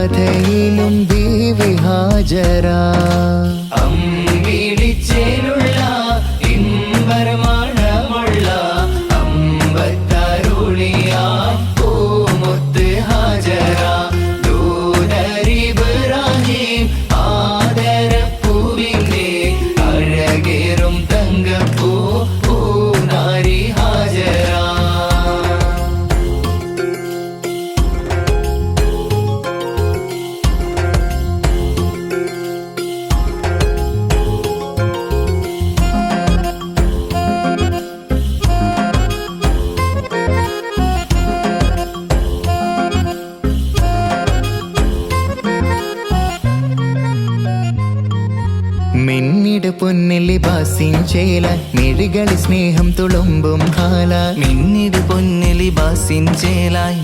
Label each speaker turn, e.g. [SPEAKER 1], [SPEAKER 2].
[SPEAKER 1] കഥയിലും ബീവി ഹാജറ അമ്പിളിച്ചേലുള്ള ഇമ്പരമണമുള്ള അമ്പത്തരുളിയ പൂമുത്ത് ഹാജറ ദൂതരിബ്രാഹിം ആദരപ്പൂവിന്റെ അഴകേറും തങ്കപ്പൂ പൂനാരി ഹാജറ മിന്നിട് പൊന്നിൽ ലിബാസിൻ ചേല മിഴികളിൽ സ്നേഹം തുളുമ്പും ഹാല
[SPEAKER 2] മിന്നിട് പൊന്നിൽ ലിബാസിൻ ചേലായി